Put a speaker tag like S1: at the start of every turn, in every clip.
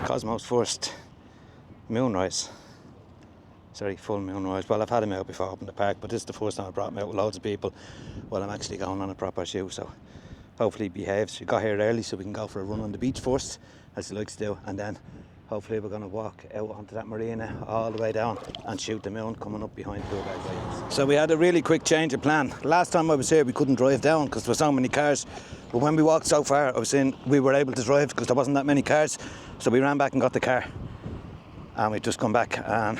S1: Cosmo's first moonrise. Sorry, full moonrise. Well, I've had him out before up in the park, but this is the first time I brought him out with loads of people while I'm actually going on a proper shoot. So hopefully he behaves. We got here early so we can go for a run on the beach first, as he likes to do, and then hopefully we're going to walk out onto that marina all the way down and shoot the moon coming up behind Pool Bag Lighthouse. So we had a really quick change of plan. Last time I was here we couldn't drive down because there were so many cars, but when we walked so far I was saying we were able to drive because there wasn't that many cars, so we ran back and got the car, and we've just come back and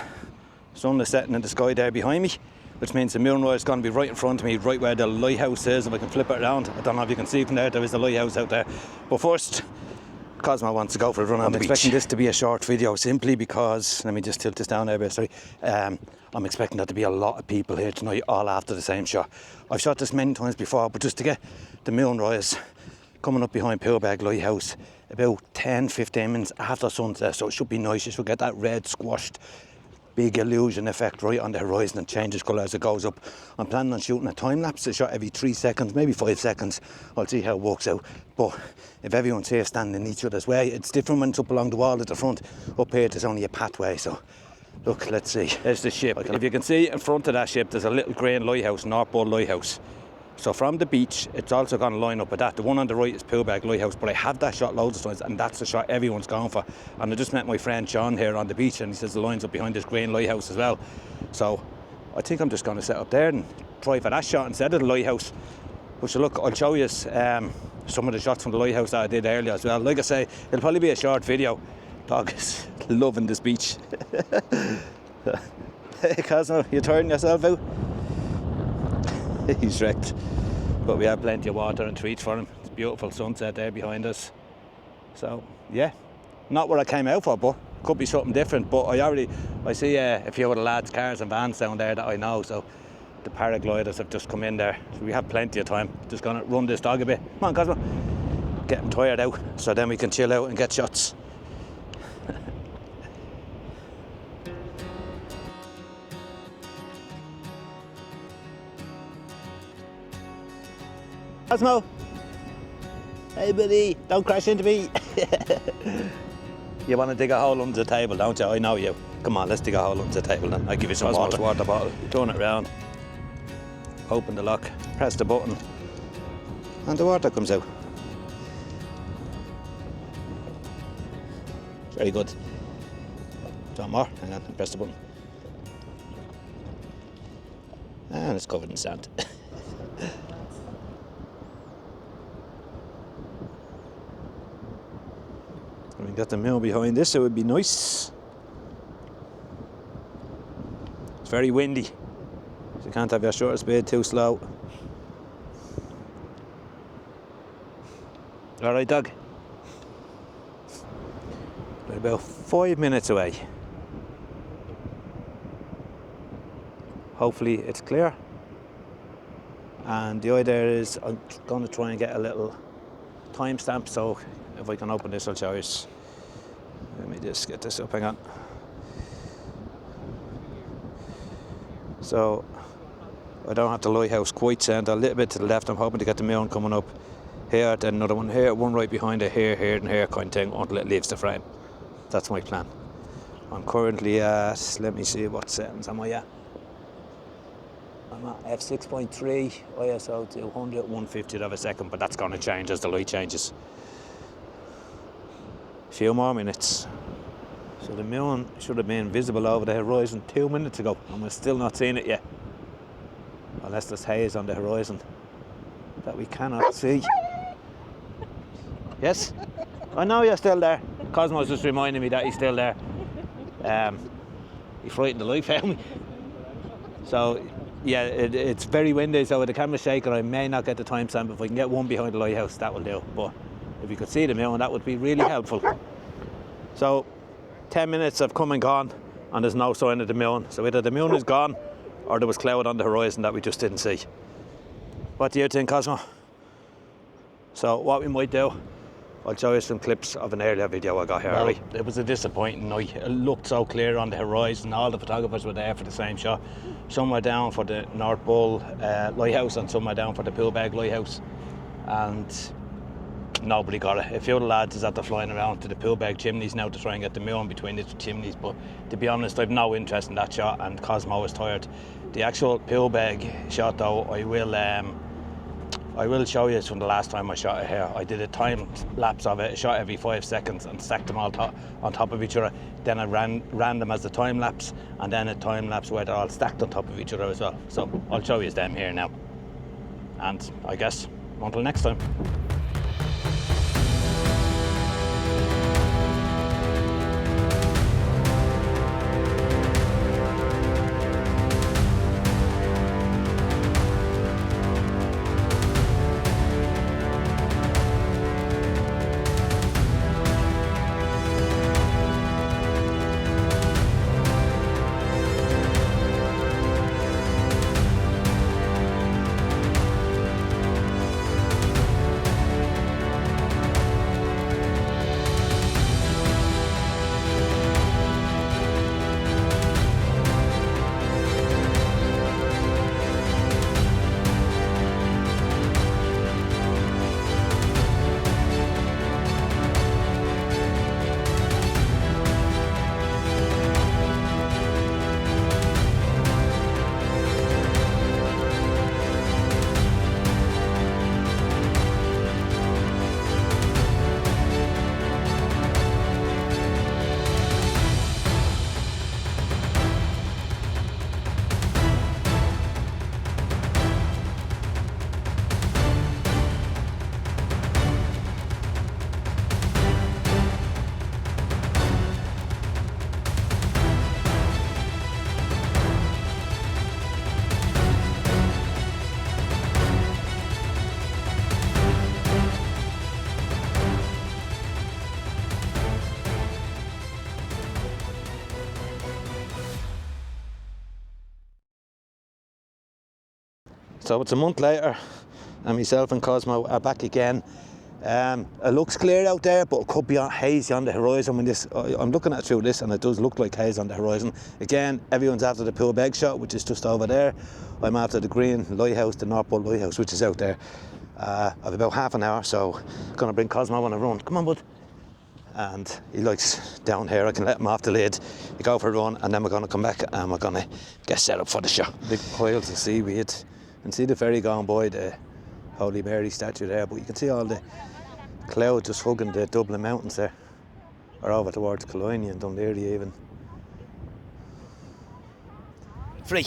S1: sun is setting in the sky there behind me, which means the moonrise is going to be right in front of me, right where the lighthouse is. If I can flip it around, I don't know if you can see from there, there is a lighthouse out there. But first, Cosmo wants to go for a run on the beach. I'm expecting this to be a short video simply because, let me just tilt this down there a bit, sorry. I'm expecting there to be a lot of people here tonight, all after the same shot. I've shot this many times before, but just to get the moonrise coming up behind Pool Bag Lighthouse about 10-15 minutes after sunset, so it should be nice. You should get that red squashed big illusion effect right on the horizon and changes colour as it goes up. I'm planning on shooting a time lapse, a shot every 3 seconds, maybe 5 seconds. I'll see how it works out. But if everyone's here standing in each other's way, it's different when it's up along the wall at the front. Up here there's only a pathway, so look, let's see. There's the ship. If you can see in front of that ship there's a little green lighthouse, North Bull Lighthouse. So from the beach, it's also going to line up with that. The one on the right is Pool Bag Lighthouse, but I have that shot loads of times, and that's the shot everyone's going for. And I just met my friend Sean here on the beach, and he says the line's up behind this green lighthouse as well. So I think I'm just going to set up there and try for that shot instead of the lighthouse. But look, I'll show you some of the shots from the lighthouse that I did earlier as well. Like I say, it'll probably be a short video. Dog is loving this beach. Hey Cosmo, you tiring yourself out? He's wrecked, but we have plenty of water and treats for him. It's a beautiful sunset there behind us. So yeah, not what I came out for, but could be something different. But I see a few of the lads' cars and vans down there that I know, so the paragliders have just come in there. So we have plenty of time. Just gonna run this dog a bit. Come on Cosmo, get him tired out so then we can chill out and get shots. Cosmo! Hey buddy, don't crash into me! You want to dig a hole under the table, don't you? I know you. Come on, let's dig a hole under the table then. I'll give you some water bottle. Turn it round. Open the lock, press the button, and the water comes out. Very good. Do you want more? Hang on, press the button. And it's covered in sand. We got the mill behind this, so it would be nice. It's very windy, so you can't have your shutter speed too slow. Alright dog? We're about 5 minutes away. Hopefully it's clear. And the idea is I'm going to try and get a little timestamp, so if I can open this I'll show you. Let me just get this up, hang on. So I don't have the lighthouse quite centre, a little bit to the left. I'm hoping to get the moon coming up here, then another one here, one right behind it, here and here kind of thing, until it leaves the frame. That's my plan. I'm currently at, let me see what settings am I at. I'm at f6.3, ISO 200, 1/50th of a second, but that's going to change as the light changes. Few more minutes. So the moon should have been visible over the horizon 2 minutes ago, and we're still not seeing it yet. Unless there's haze on the horizon that we cannot see. Yes? I know you're still there. Cosmo's just reminding me that he's still there. He frightened the life out of me. So yeah, it's very windy, so with the camera shaking I may not get the timestamp. If I can get one behind the lighthouse, that will do. But if you could see the moon, that would be really helpful. So 10 minutes have come and gone, and there's no sign of the moon. So either the moon is gone or there was cloud on the horizon that we just didn't see. What do you think, Cosmo? So what we might do, I'll show you some clips of an earlier video I got here. Well, right? It was a disappointing night. It looked so clear on the horizon. All the photographers were there for the same shot. Some were down for the North Bull Lighthouse and some were down for the Pool Bag Lighthouse. And nobody got it. A few of the lads is after flying around to the Poolbeg chimneys now to try and get the moon between the chimneys, but to be honest, I've no interest in that shot, and Cosmo is tired. The actual Poolbeg shot though, I will show you from the last time I shot it here. I did a time lapse of it, a shot every 5 seconds and stacked them all on top of each other. Then I ran them as the time lapse, and then a time lapse where they're all stacked on top of each other as well. So I'll show you them here now. And I guess until next time. So it's a month later, and myself and Cosmo are back again. It looks clear out there, but it could be hazy on the horizon. When I'm looking at through this, and it does look like haze on the horizon. Again, everyone's after the Poolbeg shot, which is just over there. I'm after the green lighthouse, the North Pole lighthouse, which is out there. I've about half an hour, so I'm gonna bring Cosmo on a run. Come on, bud. And he likes down here. I can let him off the lid. We go for a run, and then we're gonna come back and we're gonna get set up for the shot. Big piles of seaweed. You can see the ferry going by the Holy Mary statue there, but you can see all the clouds just hugging the Dublin mountains there, or over towards Killiney and Dundee even. Free.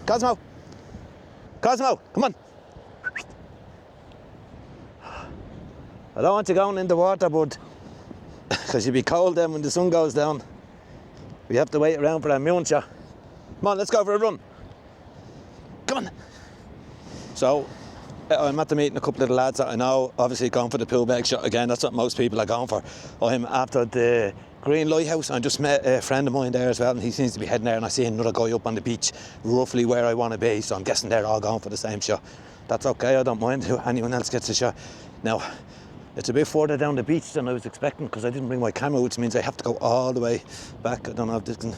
S1: Cosmo! Cosmo, come on! I don't want you going in the water, bud, because you'll be cold then when the sun goes down. We have to wait around for our moon shot. Come on, let's go for a run. Come on. So, I'm at the meeting a couple of the lads that I know, obviously going for the Poolbeg shot again. That's what most people are going for. I'm after the Green Lighthouse. I just met a friend of mine there as well, and he seems to be heading there, and I see another guy up on the beach, roughly where I want to be, so I'm guessing they're all going for the same shot. That's okay, I don't mind who anyone else gets a shot. Now, it's a bit further down the beach than I was expecting, because I didn't bring my camera, which means I have to go all the way back. I don't know if this can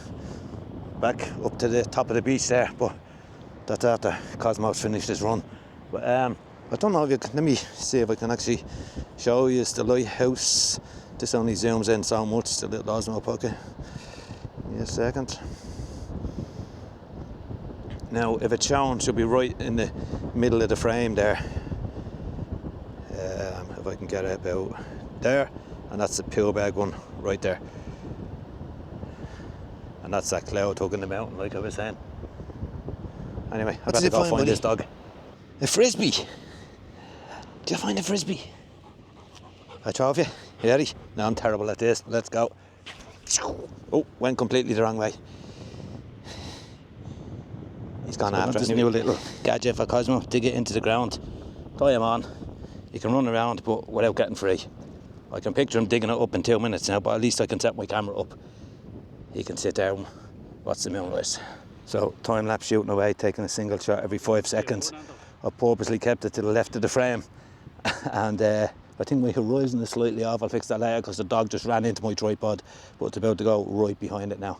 S1: back up to the top of the beach there, but that's after Cosmo's finished his run. But I don't know if you can, let me see if I can actually show you the lighthouse. This only zooms in so much, the little Osmo pocket. Give me a second. Now, if it's shown, it should be right in the middle of the frame there. If I can get it about there, and that's the Poolbeg one right there. And that's that cloud hugging the mountain, like I was saying. Anyway, I've got to go find this dog. A frisbee. Did you find a frisbee? I throw you. You ready? No, I'm terrible at this. Let's go. Oh, went completely the wrong way. He's gone after this new little gadget for Cosmo to get into the ground. Tie him on. You can run around, but without getting free. I can picture him digging it up in 2 minutes now, but at least I can set my camera up. He can sit down, watch the moonrise. So, time lapse shooting away, taking a single shot every 5 seconds. I purposely kept it to the left of the frame. And I think my horizon is slightly off. I'll fix that later because the dog just ran into my tripod, but it's about to go right behind it now.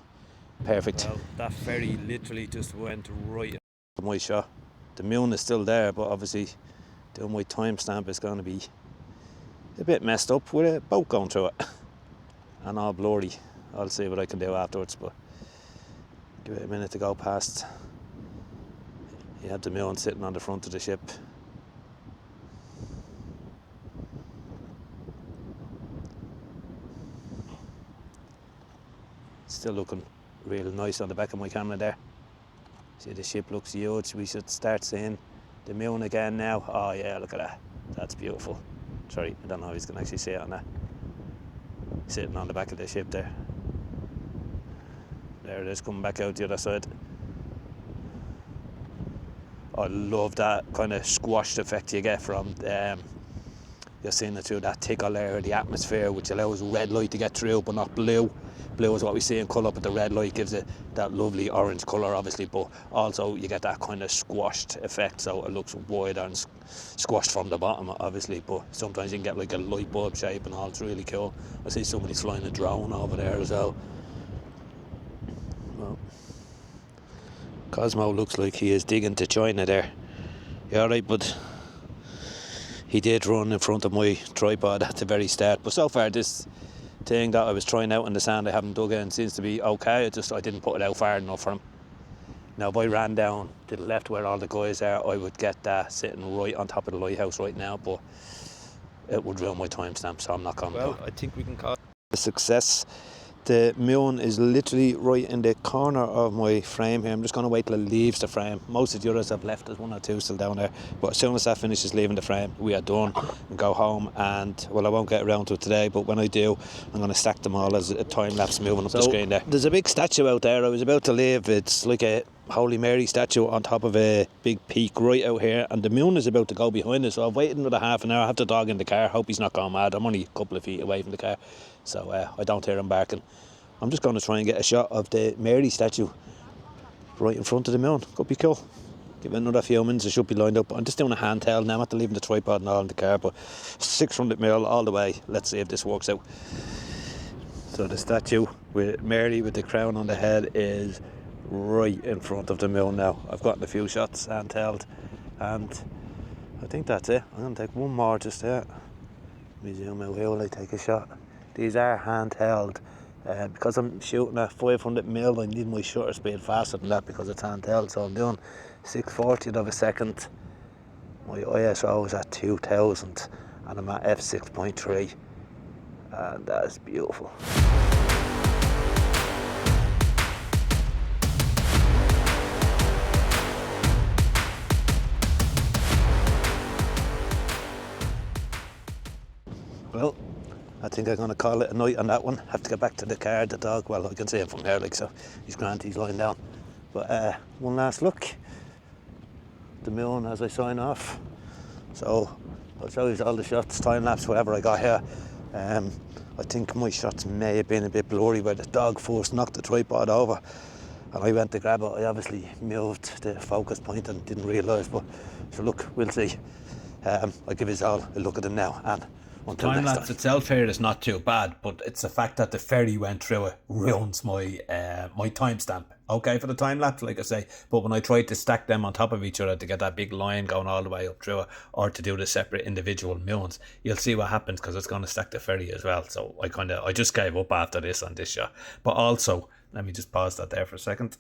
S1: Perfect.
S2: Well, that ferry literally just went right.
S1: My shot. The moon is still there, but obviously doing my timestamp is going to be a bit messed up with a boat going through it and all blurry. I'll see what I can do afterwards, but give it a minute to go past. You had the moon sitting on the front of the ship. Still looking real nice on the back of my camera there. See, the ship looks huge. We should start seeing the moon again now. Oh yeah, look at that. That's beautiful. Sorry, I don't know if he's gonna actually see it on that. Sitting on the back of the ship there. There it is, coming back out the other side. I love that kind of squashed effect you get from you're seeing it through that thicker layer of the atmosphere, which allows red light to get through, but not blue. Blue is what we see in colour, but the red light gives it that lovely orange colour, obviously, but also you get that kind of squashed effect, so it looks wider and squashed from the bottom, obviously, but sometimes you can get like a light bulb shape and all. It's really cool. I see somebody's flying a drone over there as well. Well, Cosmo looks like he is digging to China there. You alright, bud? He did run in front of my tripod at the very start, but so far this thing that I was trying out in the sand I haven't dug in seems to be okay. I didn't put it out far enough for him. Now if I ran down to the left where all the guys are, I would get that sitting right on top of the lighthouse right now, but it would ruin my timestamp, so I'm not going to.
S2: Well, I think we can call it
S1: a success. The moon is literally right in the corner of my frame here. I'm just going to wait till it leaves the frame. Most of the others have left. There's one or two still down there. But as soon as that finishes leaving the frame, we are done and go home. And, well, I won't get around to it today, but when I do, I'm going to stack them all as a time-lapse moving up the screen there. There's a big statue out there. I was about to leave. It's like a Holy Mary statue on top of a big peak right out here. And the moon is about to go behind us. So I've waited another half an hour. I have the dog in the car. Hope he's not going mad. I'm only a couple of feet away from the car, so I don't hear him barking. I'm just going to try and get a shot of the Mary statue right in front of the moon. Could be cool. Give it another few minutes, it should be lined up. I'm just doing a handheld now. I'm after leaving the tripod and all in the car, but 600mm all the way. Let's see if this works out. So the statue with Mary with the crown on the head is right in front of the moon now. I've gotten a few shots handheld, and I think that's it. I'm going to take one more just there. Let me zoom out here while I take a shot. These are handheld. Because I'm shooting at 500mm, I need my shutter speed faster than that because it's handheld, so I'm doing 6/40 of a second. My ISO is at 2000 and I'm at f6.3, and that is beautiful. Well, I think I'm going to call it a night on that one. Have to get back to the car, the dog. Well, I can see him from here, like, so he's grand, he's lying down. But one last look. The moon as I sign off. So I'll show you all the shots, time lapse, whatever I got here. I think my shots may have been a bit blurry where the dog first knocked the tripod over and I went to grab it. I obviously moved the focus point and didn't realise, but so look, we'll see. I'll give you all a look at them now, and
S3: time lapse itself here is not too bad, but it's the fact that the ferry went through it ruins my my timestamp. Okay, for the time lapse, like I say, but when I tried to stack them on top of each other to get that big line going all the way up through it, or to do the separate individual moons, you'll see what happens because it's going to stack the ferry as well. So I just gave up after this on this shot. But also, let me just pause that there for a second.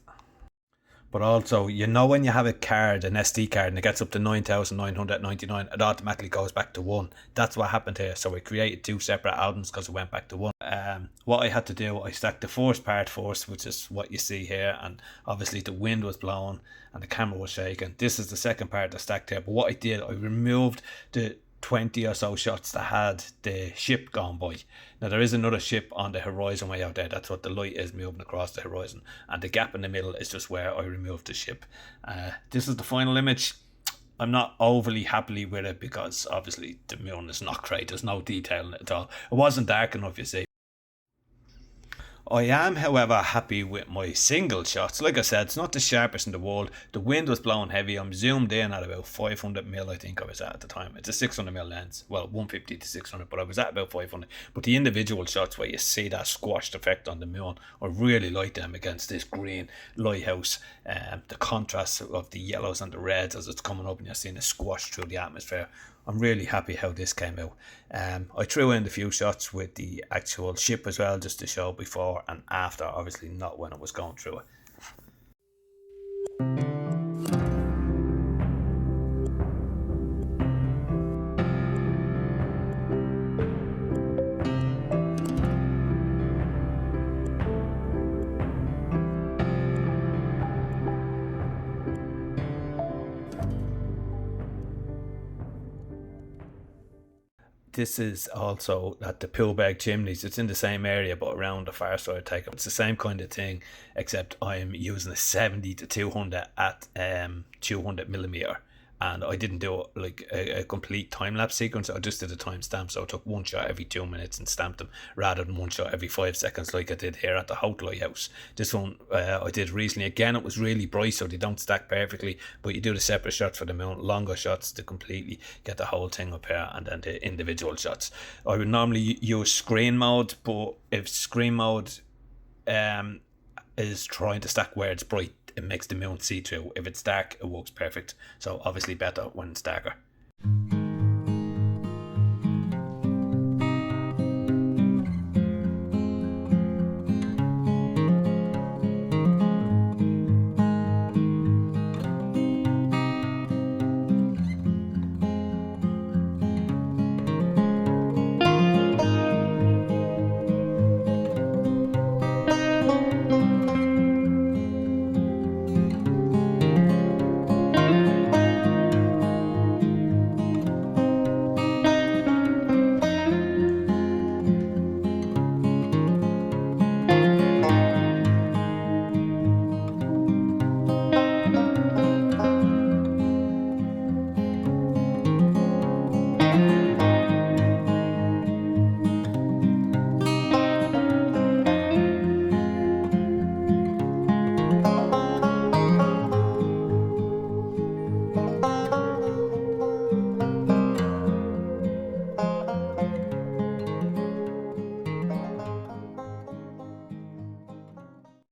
S3: But also, you know, when you have a card, an SD card, and it gets up to 9,999, it automatically goes back to 1. That's what happened here. So I created 2 separate albums because it went back to 1. What I had to do, I stacked the first part first, which is what you see here. And obviously the wind was blowing and the camera was shaking. This is the second part I stacked here. But what I did, I removed the 20 or so shots that had the ship gone by. Now there is another ship on the horizon way out there. That's what the light is moving across the horizon, and the gap in the middle is just where I removed the ship. This is the final image. I'm not overly happy with it because obviously the moon is not great. There's no detail in it at all. It wasn't dark enough, you see. I am, however, happy with my single shots. Like I said, it's not the sharpest in the world. The wind was blowing heavy. I'm zoomed in at about 500mm, I think I was at the time. It's a 600mm lens. Well, 150 to 600, but I was at about 500. But the individual shots where you see that squashed effect on the moon, I really like them against this green lighthouse. The contrast of the yellows and the reds as it's coming up and you're seeing it squash through the atmosphere. I'm really happy how this came out. I threw in a few shots with the actual ship as well, just to show before and after, obviously not when it was going through it. This is also at the Poolbeg Chimneys. It's in the same area but around the far side take. It's the same kind of thing, except I'm using a 70 to 200 at 200mm, and I didn't do like a complete time-lapse sequence. I just did a timestamp, so I took one shot every 2 minutes and stamped them rather than one shot every 5 seconds like I did here at the Hout Lighthouse. This one I did recently. Again, it was really bright, so they don't stack perfectly, but you do the separate shots for the moon, longer shots to completely get the whole thing up here, and then the individual shots. I would normally use screen mode, but if screen mode is trying to stack where it's bright, it makes the moon see-through. If it's dark, it works perfect. So obviously better when it's darker.